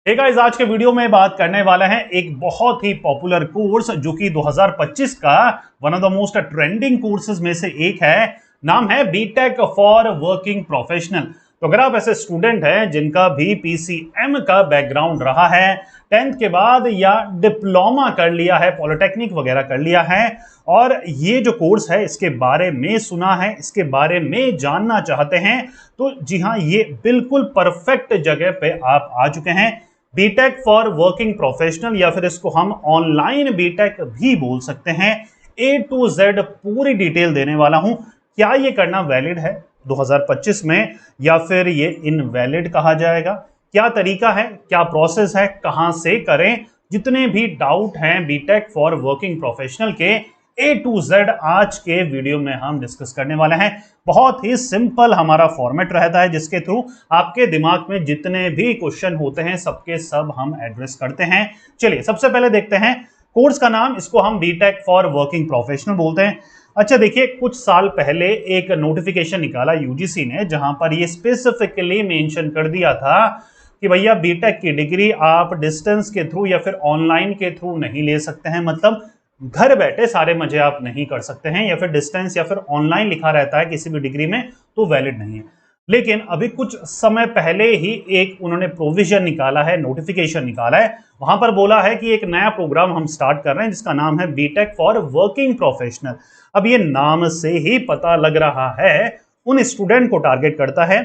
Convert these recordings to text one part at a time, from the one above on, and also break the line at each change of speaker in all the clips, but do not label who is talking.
Hey guys, आज के video में बात करने वाला है एक बहुत ही पॉपुलर कोर्स जो कि 2025 का one of the most trending courses में से एक है। नाम है बीटेक फॉर वर्किंग प्रोफेशनल। तो अगर आप ऐसे स्टूडेंट हैं जिनका भी पीसीएम का बैकग्राउंड रहा है, 10th के बाद या डिप्लोमा कर लिया है, पॉलिटेक्निक वगैरह कर लिया है, और ये जो कोर्स है इसके बारे में सुना है, इसके बारे में जानना चाहते हैं, तो जी हाँ, ये बिल्कुल परफेक्ट जगह पे आप आ चुके हैं। बीटेक फॉर वर्किंग प्रोफेशनल या फिर इसको हम ऑनलाइन बीटेक भी बोल सकते हैं। ए टू जेड पूरी डिटेल देने वाला हूं। क्या ये करना वैलिड है 2025 में या फिर ये इनवैलिड कहा जाएगा? क्या तरीका है, क्या प्रोसेस है, कहां से करें? जितने भी डाउट हैं बीटेक फॉर वर्किंग प्रोफेशनल के ए टू जेड आज के वीडियो में हम डिस्कस करने वाले हैं। बहुत ही सिंपल हमारा फॉर्मेट रहता है जिसके थ्रू आपके दिमाग में जितने भी क्वेश्चन होते हैं सबके सब हम एड्रेस करते हैं। चलिए सबसे पहले देखते हैं कोर्स का नाम। इसको हम बीटेक फॉर वर्किंग प्रोफेशनल बोलते हैं। अच्छा देखिए, कुछ साल पहले एक नोटिफिकेशन निकाला यूजीसी ने जहां पर ये स्पेसिफिकली मेंशन कर दिया था कि भैया बीटेक की डिग्री आप डिस्टेंस के थ्रू या फिर ऑनलाइन के थ्रू नहीं ले सकते हैं। मतलब घर बैठे सारे मजे आप नहीं कर सकते हैं, या फिर डिस्टेंस या फिर ऑनलाइन लिखा रहता है किसी भी डिग्री में तो वैलिड नहीं है। लेकिन अभी कुछ समय पहले ही एक उन्होंने प्रोविजन निकाला है, नोटिफिकेशन निकाला है। वहां पर बोला है कि एक नया प्रोग्राम हम स्टार्ट कर रहे हैं जिसका नाम है बीटेक फॉर वर्किंग प्रोफेशनल। अब ये नाम से ही पता लग रहा है उन स्टूडेंट को टारगेट करता है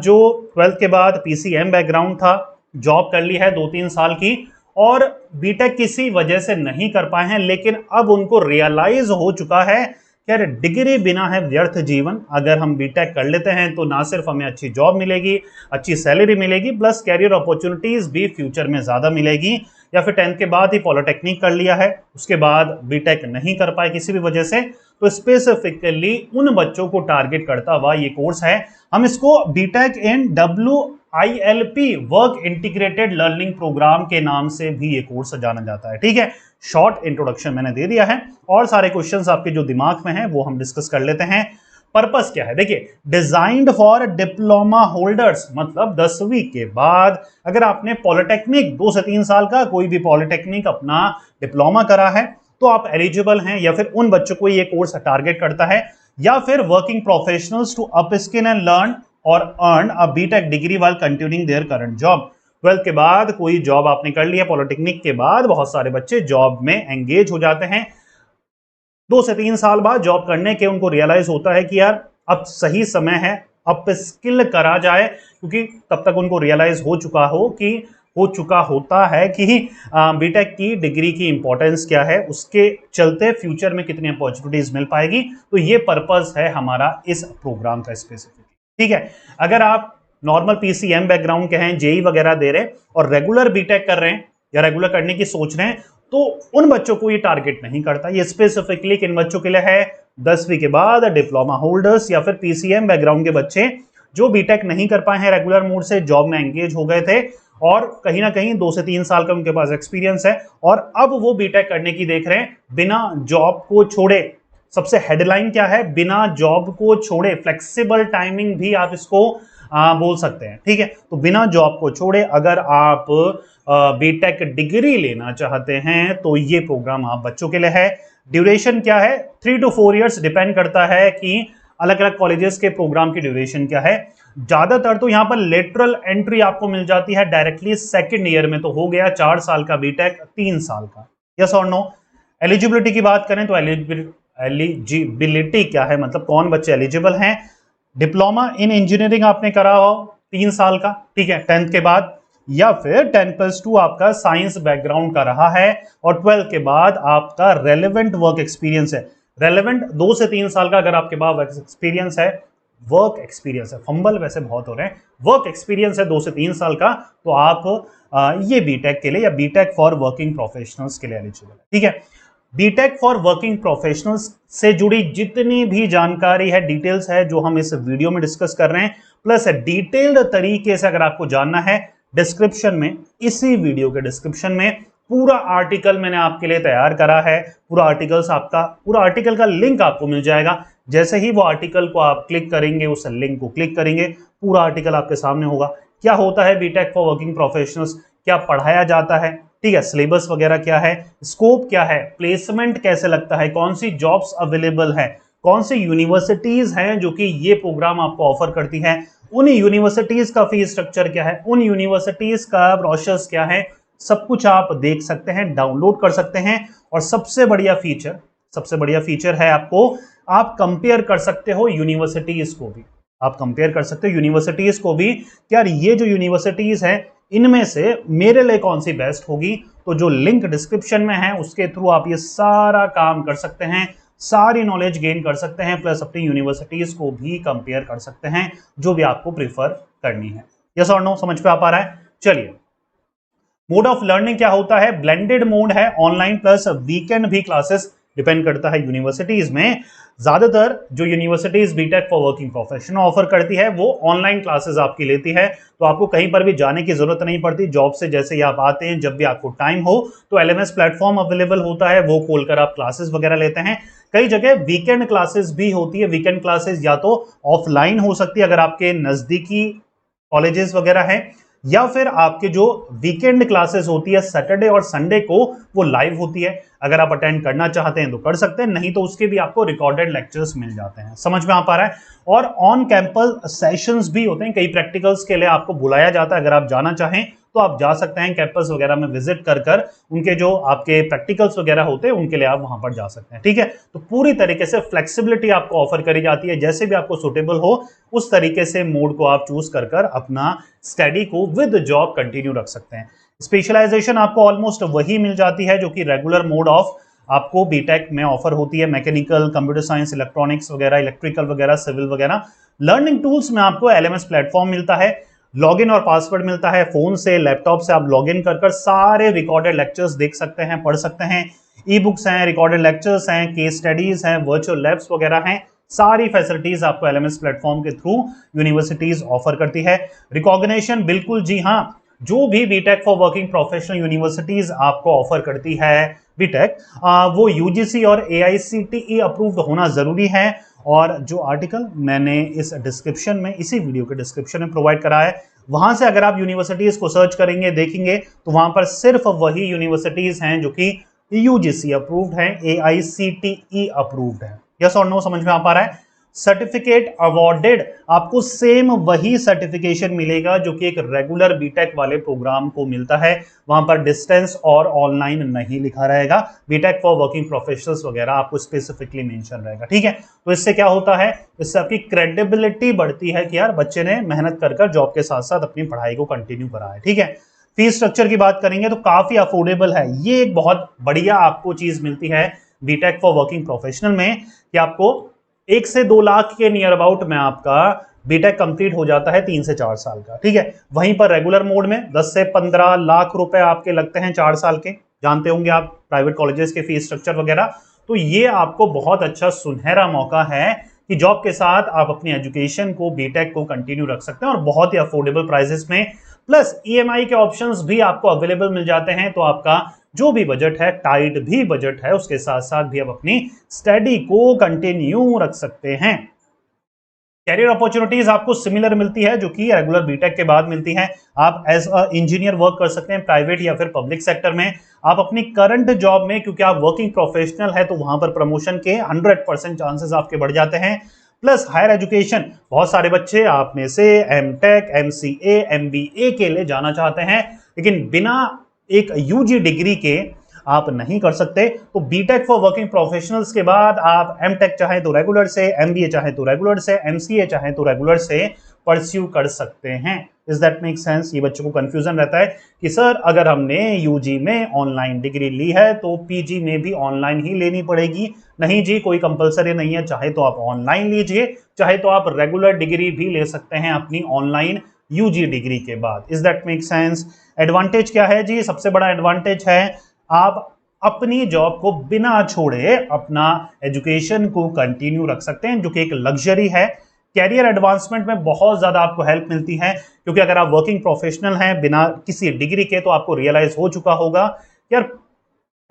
जो 12th के बाद पीसीएम बैकग्राउंड था, जॉब कर ली है 2-3 साल की, और बीटेक किसी वजह से नहीं कर पाए हैं, लेकिन अब उनको रियलाइज हो चुका है कि यार डिग्री बिना है व्यर्थ जीवन। अगर हम बीटेक कर लेते हैं तो ना सिर्फ हमें अच्छी जॉब मिलेगी, अच्छी सैलरी मिलेगी, प्लस कैरियर अपॉर्चुनिटीज भी फ्यूचर में ज्यादा मिलेगी। या फिर 10th के बाद ही पॉलिटेक्निक कर लिया है, उसके बाद बीटेक नहीं कर पाए किसी भी वजह से, तो स्पेसिफिकली उन बच्चों को टारगेट करता हुआ ये कोर्स है। हम इसको BTech in WILP work integrated learning programme के नाम से भी ये कोर्स जाना जाता है। ठीक है, शॉर्ट इंट्रोडक्शन मैंने दे दिया है और सारे क्वेश्चंस आपके जो दिमाग में हैं वो हम डिस्कस कर लेते हैं। पर्पस क्या है? देखिए, डिजाइन्ड फॉर डिप्लोमा होल्डर्स, मतलब 10वीं के बाद अगर आपने पॉलिटेक्निक 2 से 3 साल का कोई भी पॉलिटेक्निक अपना डिप्लोमा करा है तो आप एलिजिबल हैं, या फिर उन बच्चों को ये कोर्स टारगेट करता है। या फिर working professionals to upskill and learn और earn a BTech degree while continuing their current job. 12th के बाद कोई जॉब आपने कर लिया, पॉलिटेक्निक के बाद बहुत सारे बच्चे जॉब में एंगेज हो जाते हैं। 2 से 3 साल बाद जॉब करने के उनको रियलाइज होता है कि यार अब सही समय है, अप स्किल करा जाए, क्योंकि तब तक उनको रियलाइज हो चुका होता है कि बीटेक की डिग्री की इंपॉर्टेंस क्या है, उसके चलते फ्यूचर में कितनी अपॉर्चुनिटीज मिल पाएगी। तो ये पर्पस है हमारा इस प्रोग्राम का स्पेसिफिक। ठीक है, अगर आप नॉर्मल पीसीएम बैकग्राउंड के हैं, जेई वगैरह दे रहे हैं और रेगुलर बीटेक कर रहे हैं या रेगुलर करने की सोच रहे हैं, तो उन बच्चों को ये टारगेट नहीं करता। ये स्पेसिफिकली किन बच्चों के लिए है? 10वीं के बाद डिप्लोमा होल्डर्स या फिर पीसीएम बैकग्राउंड के बच्चे जो बीटेक नहीं कर पाए हैं, रेगुलर मोड से जॉब में एंगेज हो गए थे और कहीं ना कहीं 2 से 3 साल का उनके पास एक्सपीरियंस है और अब वो बीटेक करने की देख रहे हैं बिना जॉब को छोड़े। सबसे हेडलाइन क्या है? बिना जॉब को छोड़े। फ्लेक्सिबल टाइमिंग भी आप इसको बोल सकते हैं। ठीक है, तो बिना जॉब को छोड़े अगर आप बीटेक डिग्री लेना चाहते हैं तो ये प्रोग्राम आप बच्चों के लिए है। ड्यूरेशन क्या है? 3 to 4 इयर्स, डिपेंड करता है कि अलग अलग कॉलेजेस के प्रोग्राम की ड्यूरेशन क्या है। ज्यादातर तो यहाँ पर लेटरल एंट्री आपको मिल जाती है डायरेक्टली 2nd ईयर में, तो हो गया 4 साल का बीटेक 3 साल का। यस और नो? एलिजिबिलिटी की बात करें तो एलिजिबिलिटी क्या है, मतलब कौन बच्चे एलिजिबल हैं? डिप्लोमा इन इंजीनियरिंग आपने करा हो 3 साल का, ठीक है, 10th के बाद, या फिर 10+2 आपका साइंस बैकग्राउंड का रहा है और 12th के बाद आपका रेलेवेंट वर्क एक्सपीरियंस है। रेलेवेंट 2 से 3 साल का अगर आपके पास एक्सपीरियंस है, वर्क एक्सपीरियंस है, फंबल वैसे बहुत हो रहे हैं, वर्क एक्सपीरियंस है 2 से 3 साल का, तो आप ये बीटेक के लिए या बीटेक फॉर वर्किंग प्रोफेशनल्स के लिए एलिजिबल है। ठीक है, बीटेक फॉर वर्किंग प्रोफेशनल्स से जुड़ी जितनी भी जानकारी है, डिटेल्स है, जो हम इस वीडियो में डिस्कस कर रहे हैं, प्लस डिटेल्ड तरीके से अगर आपको जानना है, डिस्क्रिप्शन में, इसी वीडियो के डिस्क्रिप्शन में पूरा आर्टिकल मैंने आपके लिए तैयार करा है। पूरा आर्टिकल का लिंक आपको मिल जाएगा। जैसे ही वो आर्टिकल को आप क्लिक करेंगे, उस लिंक को क्लिक करेंगे, पूरा आर्टिकल आपके सामने होगा। क्या होता है बीटेक फॉर वर्किंग प्रोफेशनल्स, क्या पढ़ाया जाता है, ठीक है, सिलेबस वगैरह क्या है, स्कोप क्या है, प्लेसमेंट कैसे लगता है, कौन सी जॉब्स अवेलेबल है, कौन सी यूनिवर्सिटीज हैं जो कि ये प्रोग्राम आपको ऑफर करती है, उन यूनिवर्सिटीज का फीस स्ट्रक्चर क्या है, उन यूनिवर्सिटीज का ब्रोशर्स क्या है, सब कुछ आप देख सकते हैं, डाउनलोड कर सकते हैं। और सबसे बढ़िया फीचर है आपको, आप कंपेयर कर सकते हो यूनिवर्सिटीज को भी, आप कंपेयर कर सकते हो यूनिवर्सिटीज को भी कि यार ये जो यूनिवर्सिटीज हैं इनमें से मेरे लिए कौन सी बेस्ट होगी। तो जो लिंक डिस्क्रिप्शन में है उसके थ्रू आप ये सारा काम कर सकते हैं, सारी नॉलेज गेन कर सकते हैं, प्लस अपनी यूनिवर्सिटीज को भी कंपेयर कर सकते हैं जो भी आपको प्रीफर करनी है। यस और नो, समझ पे आ पा रहा है? चलिए, मोड ऑफ लर्निंग क्या होता है? ब्लेंडेड मोड है, ऑनलाइन प्लस वीकेंड भी क्लासेस, डिपेंड करता है यूनिवर्सिटीज में। ज्यादातर जो universities BTech for working profession offer करती है वो ऑनलाइन क्लासेस आपकी लेती है, तो आपको कहीं पर भी जाने की जरूरत नहीं पड़ती। जॉब से जैसे ही आप आते हैं, जब भी आपको टाइम हो तो एलएमएस प्लेटफॉर्म अवेलेबल होता है, वो खोलकर आप क्लासेस वगैरह लेते हैं। कई जगह वीकेंड क्लासेस भी होती है, वीकेंड क्लासेस या तो ऑफलाइन हो सकती है अगर आपके नजदीकी कॉलेजेस वगैरह हैं, या फिर आपके जो वीकेंड क्लासेस होती है सैटरडे और संडे को, वो लाइव होती है। अगर आप अटेंड करना चाहते हैं तो कर सकते हैं, नहीं तो उसके भी आपको रिकॉर्डेड लेक्चर्स मिल जाते हैं। समझ में आ पा रहा है? और ऑन कैंपस सेशंस भी होते हैं, कई प्रैक्टिकल्स के लिए आपको बुलाया जाता है। अगर आप जाना चाहें तो आप जा सकते हैं कैंपस वगैरह में विजिट कर उनके जो आपके प्रैक्टिकल्स वगैरह होते हैं उनके लिए आप वहां पर जा सकते हैं। ठीक है, तो पूरी तरीके से फ्लेक्सिबिलिटी आपको ऑफर करी जाती है, जैसे भी आपको सुटेबल हो उस तरीके से मोड को आप चूज कर अपना स्टडी को विद जॉब कंटिन्यू रख सकते हैं। स्पेशलाइजेशन आपको ऑलमोस्ट वही मिल जाती है जो कि रेगुलर मोड ऑफ आपको बीटेक में ऑफर होती है, मैकेनिकल, कंप्यूटर साइंस, इलेक्ट्रॉनिक्स वगैरह, इलेक्ट्रिकल वगैरह, सिविल वगैरह। लर्निंग टूल्स में आपको एलएमएस प्लेटफॉर्म मिलता है, लॉगिन और पासवर्ड मिलता है, फोन से लैपटॉप से आप लॉगिन कर सारे रिकॉर्डेड लेक्चर्स देख सकते हैं, पढ़ सकते हैं। ई बुक्स हैं, रिकॉर्डेड लेक्चर्स हैं, केस स्टडीज हैं, वर्चुअल लैब्स वगैरह हैं, सारी फैसिलिटीज आपको एलएमएस प्लेटफॉर्म के थ्रू यूनिवर्सिटीज ऑफर करती है। रिकॉग्निशन, बिल्कुल जी हाँ, जो भी BTech for working professional universities आपको ऑफर करती है बीटेक, वो यूजीसी और एआईसीटीई अप्रूव्ड होना जरूरी है। और जो आर्टिकल मैंने इस डिस्क्रिप्शन में, इसी वीडियो के डिस्क्रिप्शन में प्रोवाइड करा है, वहां से अगर आप यूनिवर्सिटीज को सर्च करेंगे, देखेंगे तो वहां पर सिर्फ वही यूनिवर्सिटीज हैं जो कि यूजीसी अप्रूव्ड है, एआईसीटीई अप्रूव्ड है। यस और नो, समझ में आ पा रहा है? सर्टिफिकेट अवॉर्डेड, आपको सेम वही सर्टिफिकेशन मिलेगा जो कि एक रेगुलर बीटेक वाले प्रोग्राम को मिलता है। वहां पर डिस्टेंस और ऑनलाइन नहीं लिखा रहेगा, बीटेक फॉर वर्किंग प्रोफेशनल्स वगैरह आपको स्पेसिफिकली मेंशन रहेगा। ठीक है, तो इससे क्या होता है, इससे आपकी क्रेडिबिलिटी बढ़ती है कि यार बच्चे ने मेहनत कर जॉब के साथ साथ अपनी पढ़ाई को कंटिन्यू करा है। ठीक है, फीस स्ट्रक्चर की बात करेंगे तो काफी अफोर्डेबल है। ये एक बहुत बढ़िया आपको चीज मिलती है बीटेक फॉर वर्किंग प्रोफेशनल में कि आपको 1 से 2 लाख के नियर अबाउट में आपका बीटेक कंप्लीट हो जाता है 3 से 4 साल का। ठीक है, वहीं पर रेगुलर मोड में 10 से 15 लाख रुपए आपके लगते हैं 4 साल के, जानते होंगे आप प्राइवेट कॉलेजेस के फीस स्ट्रक्चर वगैरह। तो ये आपको बहुत अच्छा सुनहरा मौका है कि जॉब के साथ आप अपनी एजुकेशन को, बीटेक को कंटिन्यू रख सकते हैं और बहुत ही अफोर्डेबल प्राइसेस में, प्लस ईएमआई के ऑप्शंस भी आपको अवेलेबल मिल जाते हैं। तो आपका जो भी बजट है, टाइट भी बजट है, उसके साथ साथ भी आप अपनी स्टडी को कंटिन्यू रख सकते हैं। कैरियर अपॉर्चुनिटीज आपको सिमिलर मिलती है जो कि रेगुलर बीटेक के बाद मिलती है। आप एज अ इंजीनियर वर्क कर सकते हैं प्राइवेट या फिर पब्लिक सेक्टर में। आप अपनी करंट जॉब में, क्योंकि आप वर्किंग प्रोफेशनल है, तो वहां पर प्रमोशन के 100% चांसेस आपके बढ़ जाते हैं। प्लस हायर एजुकेशन, बहुत सारे बच्चे आप में से एमटेक, एमसीए, एमबीए के लिए जाना चाहते हैं, लेकिन बिना एक यूजी डिग्री के आप नहीं कर सकते। तो बीटेक फॉर वर्किंग प्रोफेशनल्स के बाद आप एमटेक चाहे तो रेगुलर से, एमबीए चाहे तो रेगुलर से, एमसीए चाहे तो रेगुलर से परस्यू कर सकते हैं। Is that make sense? ये बच्चों को कंफ्यूजन रहता है कि सर अगर हमने यूजी में ऑनलाइन डिग्री ली है तो पीजी में भी ऑनलाइन ही लेनी पड़ेगी। नहीं जी, कोई कंपलसरी नहीं है, चाहे तो आप ऑनलाइन लीजिए, चाहे तो आप रेगुलर डिग्री भी ले सकते हैं अपनी ऑनलाइन यूजी डिग्री के बाद। Is that make sense? Advantage क्या है जी? सबसे बड़ा एडवांटेज है आप अपनी जॉब को बिना छोड़े अपना एजुकेशन को कंटिन्यू रख सकते हैं, जो कि एक लग्जरी है। कैरियर एडवांसमेंट में बहुत ज्यादा आपको हेल्प मिलती है, क्योंकि अगर आप वर्किंग प्रोफेशनल हैं बिना किसी डिग्री के, तो आपको रियलाइज हो चुका होगा यार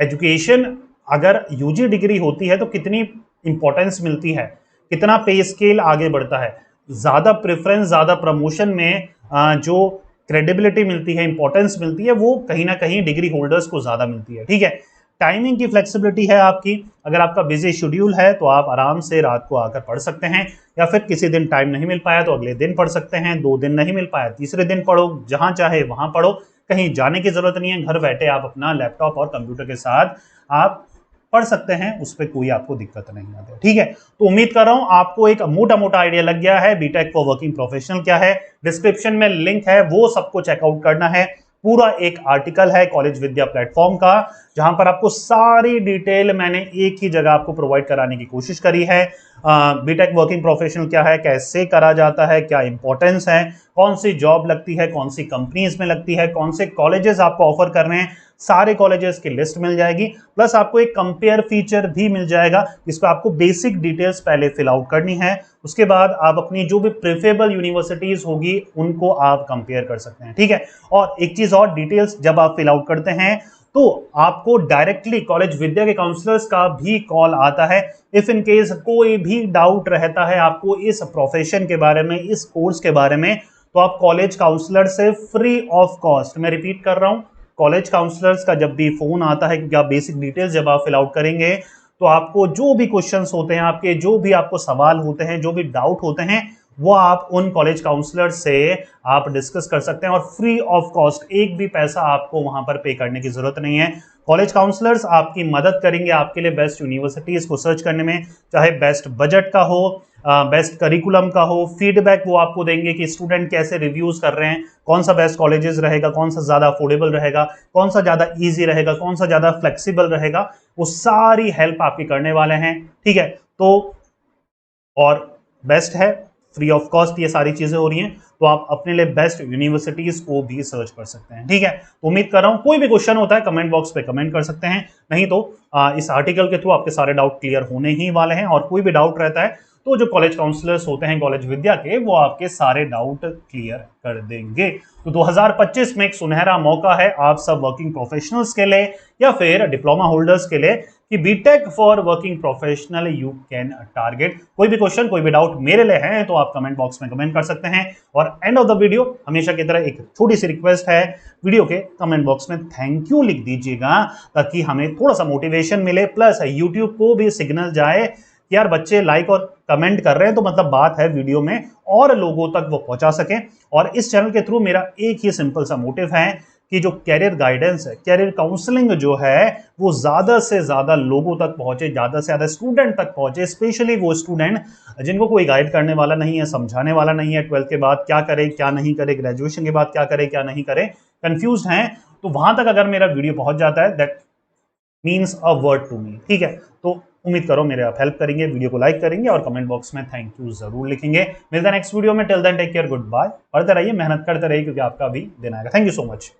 एजुकेशन अगर यूजी डिग्री होती है तो कितनी इंपॉर्टेंस मिलती है, कितना पे स्केल आगे बढ़ता है, ज्यादा प्रेफरेंस, ज्यादा प्रमोशन में जो क्रेडिबिलिटी मिलती है, इंपॉर्टेंस मिलती है, वो कहीं ना कहीं डिग्री होल्डर्स को ज्यादा मिलती है। ठीक है, टाइमिंग की फ्लेक्सिबिलिटी है आपकी, अगर आपका बिजी शेड्यूल है तो आप आराम से रात को आकर पढ़ सकते हैं, या फिर किसी दिन टाइम नहीं मिल पाया तो अगले दिन पढ़ सकते हैं, 2 दिन नहीं मिल पाया तीसरे दिन पढ़ो, जहां चाहे वहां पढ़ो, कहीं जाने की जरूरत नहीं है, घर बैठे आप अपना लैपटॉप और कंप्यूटर के साथ आप पढ़ सकते हैं, उस पर कोई आपको दिक्कत नहीं आती। ठीक है, तो उम्मीद कर रहा हूं आपको एक मोटा मोटा आइडिया लग गया है बीटेक फॉर वर्किंग प्रोफेशनल क्या है। डिस्क्रिप्शन में लिंक है, वो सबको चेकआउट करना है। पूरा एक आर्टिकल है कॉलेज विद्या प्लेटफॉर्म का, जहां पर आपको सारी डिटेल मैंने एक ही जगह आपको प्रोवाइड कराने की कोशिश करी है। बीटेक वर्किंग प्रोफेशनल क्या है, कैसे करा जाता है, क्या इंपॉर्टेंस है, कौन सी जॉब लगती है, कौन सी कंपनीज में लगती है, कौन से कॉलेजेस आपको ऑफर कर रहे हैं, सारे कॉलेजेस की लिस्ट मिल जाएगी। प्लस आपको एक कंपेयर फीचर भी मिल जाएगा, जिसको आपको बेसिक डिटेल्स पहले फिल आउट करनी है, उसके बाद आप अपनी जो भी प्रेफरेबल यूनिवर्सिटीज होगी उनको आप कंपेयर कर सकते हैं। ठीक है, और एक चीज और, डिटेल्स जब आप फिल आउट करते हैं तो आपको डायरेक्टली कॉलेज विद्या के काउंसलर्स का भी कॉल आता है। इफ इन केस कोई भी डाउट रहता है आपको इस प्रोफेशन के बारे में, इस कोर्स के बारे में, तो आप कॉलेज काउंसलर से फ्री ऑफ कॉस्ट, मैं रिपीट कर रहा हूं, कॉलेज काउंसलर्स का जब भी फोन आता है, क्योंकि आप बेसिक डिटेल्स जब आप फिल आउट करेंगे तो आपको जो भी क्वेश्चंस होते हैं, आपके जो भी आपको सवाल होते हैं, जो भी डाउट होते हैं, वो आप उन कॉलेज काउंसलर से आप डिस्कस कर सकते हैं, और फ्री ऑफ कॉस्ट, एक भी पैसा आपको वहां पर पे करने की जरूरत नहीं है। कॉलेज काउंसलर्स आपकी मदद करेंगे आपके लिए बेस्ट यूनिवर्सिटीज को सर्च करने में, चाहे बेस्ट बजट का हो, बेस्ट करिकुलम का हो, फीडबैक वो आपको देंगे कि स्टूडेंट कैसे रिव्यूज कर रहे हैं, कौन सा बेस्ट कॉलेजेस रहेगा, कौन सा ज्यादा अफोर्डेबल रहेगा, कौन सा ज्यादा इजी रहेगा, कौन सा ज्यादा फ्लेक्सिबल रहेगा, वो सारी हेल्प आपकी करने वाले हैं। ठीक है, तो और बेस्ट है, फ्री ऑफ कॉस्ट ये सारी चीजें हो रही हैं, तो आप अपने लिए बेस्ट यूनिवर्सिटीज को भी सर्च कर सकते हैं। ठीक है, तो उम्मीद कर रहा हूं कोई भी क्वेश्चन होता है कमेंट बॉक्स पे कमेंट कर सकते हैं, नहीं तो इस आर्टिकल के थ्रू आपके सारे डाउट क्लियर होने ही वाले हैं, और कोई भी डाउट रहता है तो जो कॉलेज काउंसलर्स होते हैं कॉलेज विद्या के, वो आपके सारे डाउट क्लियर कर देंगे। तो 2025 में एक सुनहरा मौका है आप सब वर्किंग प्रोफेशनल्स के लिए, या फिर डिप्लोमा होल्डर्स के लिए, कि BTech for working professional you can target. कोई भी क्वेश्चन, कोई भी डाउट मेरे लिए है तो आप कमेंट बॉक्स में कमेंट कर सकते हैं। और एंड ऑफ द वीडियो हमेशा की तरह एक छोटी सी रिक्वेस्ट है, वीडियो के कमेंट बॉक्स में थैंक यू लिख दीजिएगा, ताकि हमें थोड़ा सा मोटिवेशन मिले, प्लस यूट्यूब को भी सिग्नल जाए कि यार बच्चे लाइक और कमेंट कर रहे हैं, तो मतलब बात है वीडियो में और लोगों तक वो पहुंचा सकें। और इस चैनल के थ्रू मेरा एक ही सिंपल सा मोटिव है कि जो कैरियर गाइडेंस है, कैरियर काउंसलिंग जो है, वो ज्यादा से ज्यादा लोगों तक पहुंचे, ज्यादा से ज्यादा स्टूडेंट तक पहुंचे, स्पेशली वो स्टूडेंट जिनको कोई गाइड करने वाला नहीं है, समझाने वाला नहीं है, 12th के बाद क्या करे क्या नहीं करे, ग्रेजुएशन के बाद क्या करे क्या नहीं करे, कंफ्यूज हैं, तो वहां तक अगर मेरा वीडियो पहुंच जाता है, that means a word to me. ठीक है, तो उम्मीद करो मेरे आप हेल्प करेंगे, वीडियो को लाइक करेंगे और कमेंट बॉक्स में थैंक यू जरूर लिखेंगे। मिलते हैं नेक्स्ट वीडियो में, till then take care, good bye. पढ़ते रहिए, मेहनत करते रहिए, क्योंकि आपका भी दिन आएगा। Thank you so much.